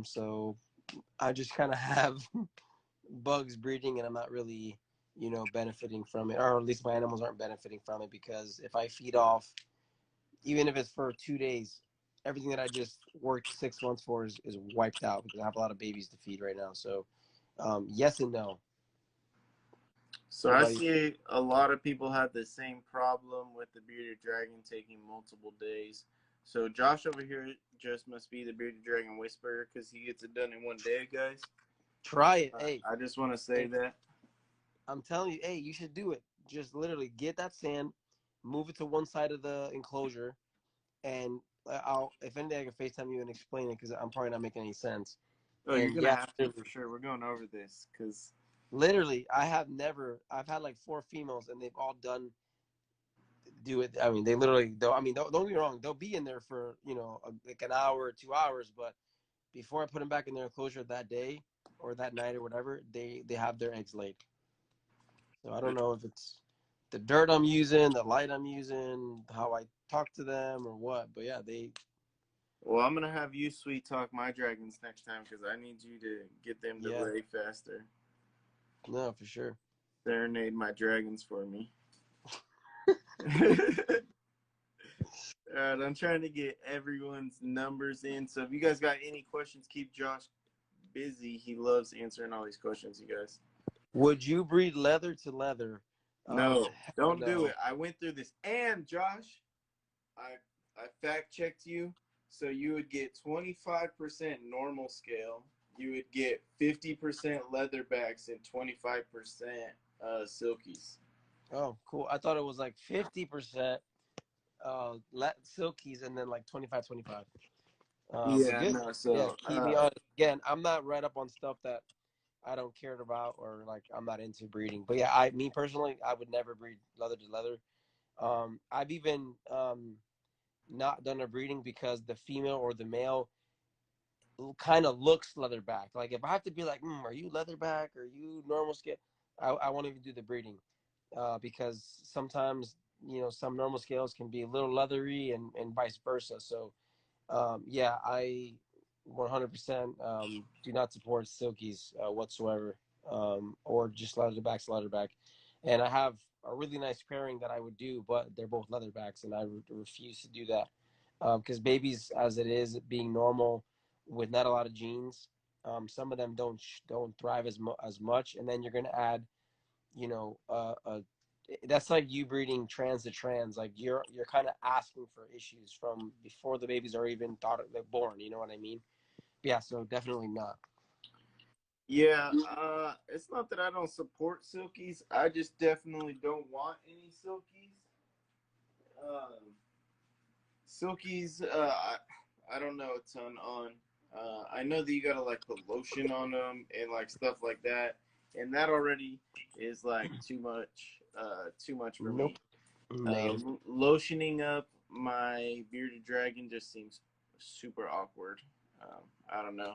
So I just kind of have bugs breeding, and I'm not really, benefiting from it, or at least my animals aren't benefiting from it, because if I feed off, even if it's for 2 days, everything that I just worked 6 months for is wiped out because I have a lot of babies to feed right now. So, yes and no. So I see a lot of people have the same problem with the bearded dragon taking multiple days. So Josh over here just must be the bearded dragon whisperer because he gets it done in 1 day, guys. Try it. Hey, I just want to say that. I'm telling you, hey, you should do it. Just literally get that sand, move it to one side of the enclosure, and if anything, I can FaceTime you and explain it because I'm probably not making any sense. Oh, you're going to have to for sure. We're going over this because literally, I've had like 4 females, and they've all do it. I mean, don't get me wrong, they'll be in there for, like an hour or 2 hours, but before I put them back in their enclosure that day or that night or whatever, they have their eggs laid. So I don't know if it's the dirt I'm using, the light I'm using, how I talk to them, or what. But yeah, Well, I'm gonna have you sweet talk my dragons next time because I need you to get them to lay faster. No, for sure. Serenade my dragons for me. All right, I'm trying to get everyone's numbers in. So if you guys got any questions, keep Josh busy. He loves answering all these questions, you guys. Would you breed leather to leather? No, don't do it. I went through this. And Josh, I fact checked you. So you would get 25% normal scale. You would get 50% leatherbacks and 25% silkies. Oh, cool. I thought it was like 50% silkies and then like 25-25. Keep me on. Again, I'm not right up on stuff that I don't care about or like I'm not into breeding. But yeah, me personally, I would never breed leather to leather. I've even not done a breeding because the female or the male kind of looks leatherback. Like if I have to be like, are you leatherback or you normal scale? I won't even do the breeding because sometimes some normal scales can be a little leathery and vice versa. So yeah, I 100% do not support silkies whatsoever, or just leatherback. And I have a really nice pairing that I would do, but they're both leatherbacks, and I refuse to do that because babies, as it is, being normal with not a lot of genes, some of them don't thrive as much, and then you're going to add, you know, that's like you breeding trans to trans. Like you're kind of asking for issues from before the babies are even they're born. You know what I mean? Yeah, so definitely not. Yeah, it's not that I don't support silkies. I just definitely don't want any silkies. Um, silkies, I don't know a ton on. I know that you gotta like put lotion on them and like stuff like that, and that already is like too much. Too much for Nope. me. Lotioning up my bearded dragon just seems super awkward. I don't know.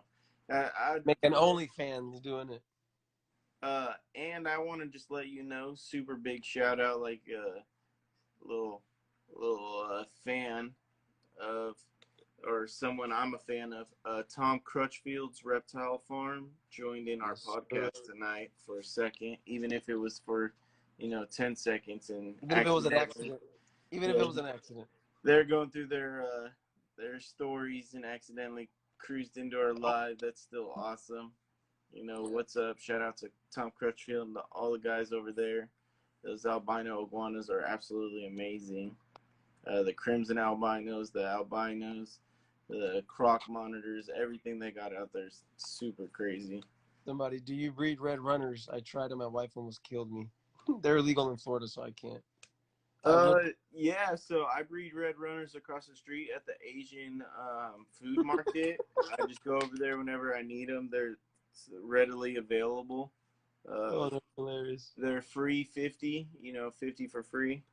I Make an OnlyFans doing it. And I want to just let you know, super big shout out, like little fan of, or someone I'm a fan of. Tom Crutchfield's Reptile Farm joined in our podcast tonight for a second, even if it was for 10 seconds, and even if it was an accident. Even if it was an accident. They're going through their stories and accidentally cruised into our live. That's still awesome. What's up? Shout out to Tom Crutchfield and all the guys over there. Those albino iguanas are absolutely amazing. The crimson albinos, the albinos, the croc monitors, everything they got out there is super crazy. Somebody, do you breed red runners? I tried and my wife almost killed me. They're illegal in Florida, so I can't. Yeah, so I breed red runners across the street at the Asian food market. I just go over there whenever I need them. They're readily available. That's hilarious. They're free 50, 50 for free.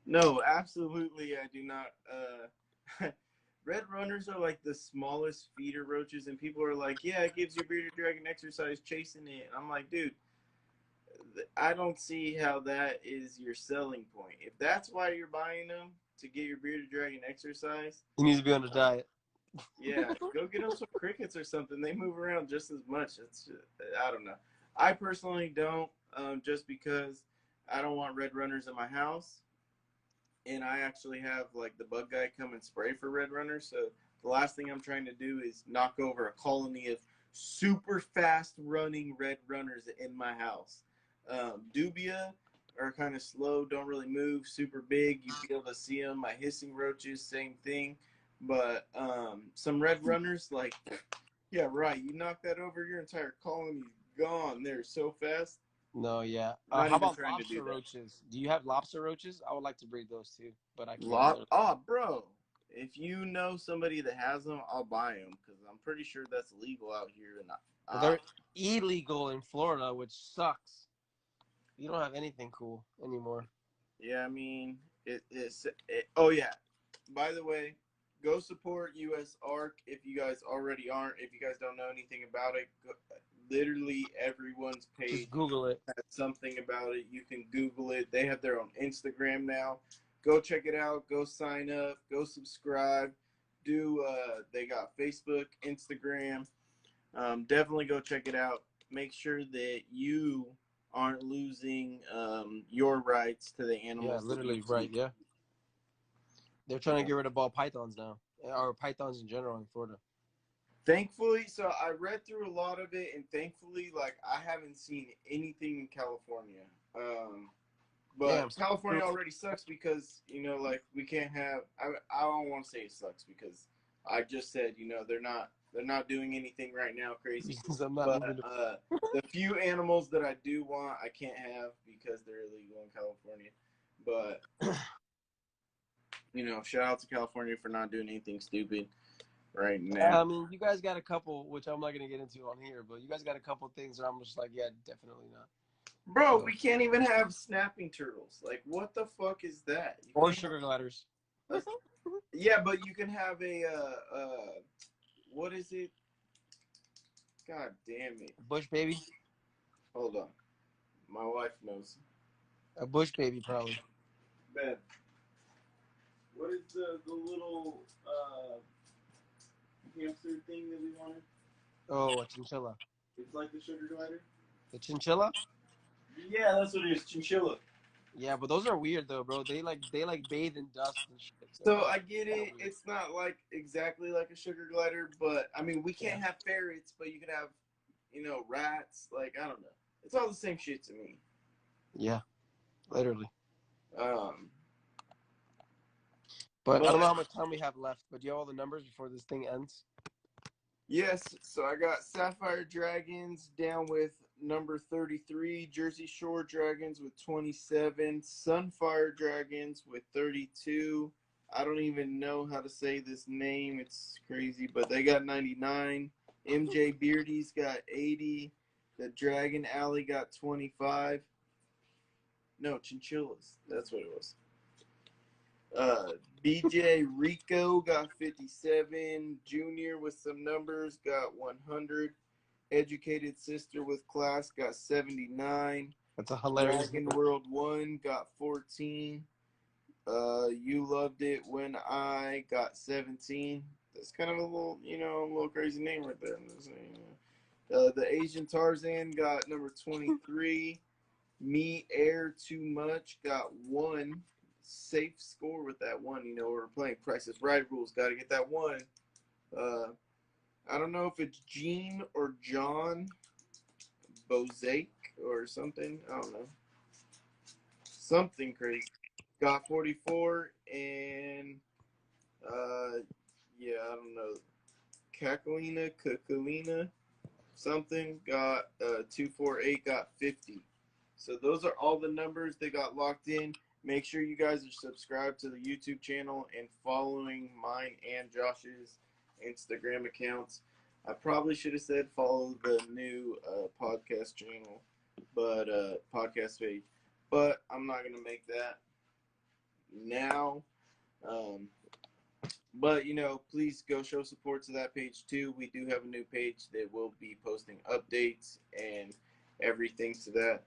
No, absolutely I do not. Red runners are like the smallest feeder roaches, and people are like, yeah, it gives your bearded dragon exercise chasing it. And I'm like, dude, I don't see how that is your selling point. If that's why you're buying them, to get your bearded dragon exercise, he needs to be on a diet. Yeah, go get them some crickets or something. They move around just as much. It's just, I don't know. I personally don't, just because I don't want red runners in my house, and I actually have like the bug guy come and spray for red runners. So the last thing I'm trying to do is knock over a colony of super fast running red runners in my house. Dubia are kind of slow, don't really move, super big. You'd be able to see them. My hissing roaches, same thing. But some red runners, like, yeah, right. You knock that over, your entire colony's gone. They're so fast. No, yeah. How about lobster roaches? Do you have lobster roaches? I would like to breed those too, but I can't. Oh, bro. If you know somebody that has them, I'll buy them because I'm pretty sure that's legal out here. And they're illegal in Florida, which sucks. You don't have anything cool anymore. Yeah, I mean, oh, yeah. By the way, go support US ARC if you guys already aren't. If you guys don't know anything about it, literally everyone's page. Just Google it. Has something about it. You can Google it. They have their own Instagram now. Go check it out. Go sign up. Go subscribe. They got Facebook, Instagram. Definitely go check it out. Make sure that you aren't losing your rights to the animals. Yeah, literally, right, yeah. They're trying to get rid of ball pythons now, or pythons in general in Florida. Thankfully, so I read through a lot of it, and thankfully, like, I haven't seen anything in California. But California already sucks because, like, we can't have, I don't want to say it sucks because I just said, they're not doing anything right now crazy. But the few animals that I do want, I can't have because they're illegal in California. But, shout out to California for not doing anything stupid right now. I mean, you guys got a couple, which I'm not going to get into on here, but you guys got a couple things that I'm just like, yeah, definitely not. Bro, we can't even have snapping turtles. Like, what the fuck is that? Or sugar gliders. Yeah, but you can have what is it? God damn it. Bush baby? Hold on. My wife knows. A bush baby, probably. Ben, what is the little hamster thing that we wanted? Oh, a chinchilla. It's like the sugar glider? The chinchilla? Yeah, that's what it is, chinchilla. Yeah, but those are weird though, bro. They like bathe in dust and shit. So I get it. It's not like exactly like a sugar glider, but I mean, we can't have ferrets, but you could have, rats. Like, I don't know. It's all the same shit to me. Yeah, literally. Um, but I don't know how much time we have left. But do you have all the numbers before this thing ends? Yes. So I got Sapphire Dragons down with number 33, Jersey Shore Dragons with 27, Sunfire Dragons with 32. I don't even know how to say this name. It's crazy, but they got 99. MJ Beardy's got 80. The Dragon Alley got 25. No, Chinchillas. That's what it was. BJ Rico got 57. Junior with some numbers got 100. Educated Sister with Class got 79. That's a hilarious Dragon World 1 got 14. You Loved It When I got 17. That's kind of a little crazy name right there. The Asian Tarzan got number 23. Me Air Too Much got 1. Safe score with that 1. We're playing Price is Right rules. Got to get that 1. I don't know if it's Gene or John Bozake or something. I don't know. Something crazy. Got 44, and I don't know. Kakalina, something got 248, got 50. So those are all the numbers that got locked in. Make sure you guys are subscribed to the YouTube channel and following mine and Josh's Instagram accounts. I probably should have said follow the new podcast channel, but podcast page. But I'm not gonna make that now. But please go show support to that page too. We do have a new page that will be posting updates and everything to that.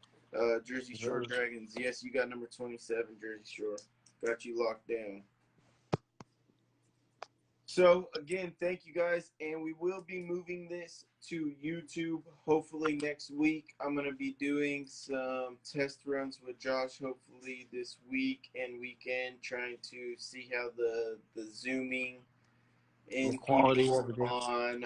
Jersey Shore Dragons. Yes, you got number 27, Jersey Shore. Got you locked down. So, again, thank you guys. And we will be moving this to YouTube hopefully next week. I'm going to be doing some test runs with Josh hopefully this week and weekend, trying to see how the zooming and quality on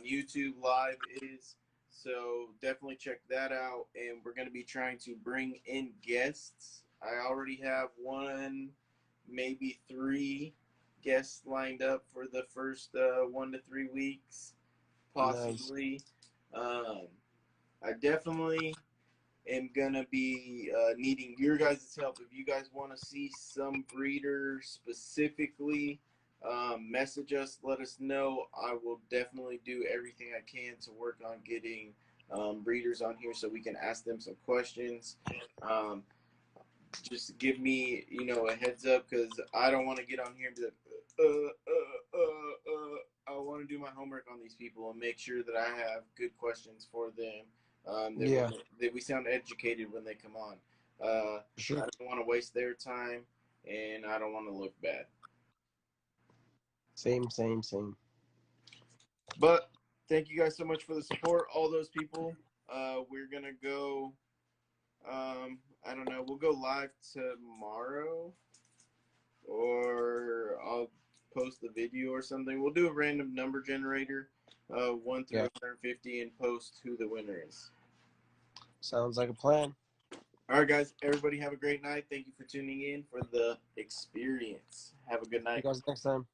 YouTube Live is. So definitely check that out. And we're going to be trying to bring in guests. I already have 1, maybe 3 guests lined up for the first 1 to 3 weeks, possibly. Nice. I definitely am going to be needing your guys' help. If you guys want to see some breeder specifically, message us, let us know. I will definitely do everything I can to work on getting breeders on here so we can ask them some questions. Just give me, a heads up, because I don't want to get on here and be like, I want to do my homework on these people and make sure that I have good questions for them. That we sound educated when they come on. Sure. I don't want to waste their time, and I don't want to look bad. Same. But thank you guys so much for the support, all those people. We're going to go, I don't know, we'll go live tomorrow, or I'll post the video or something. We'll do a random number generator, 1 through 150, and post who the winner is. Sounds like a plan. All right, guys. Everybody have a great night. Thank you for tuning in for the experience. Have a good night. See you guys next time.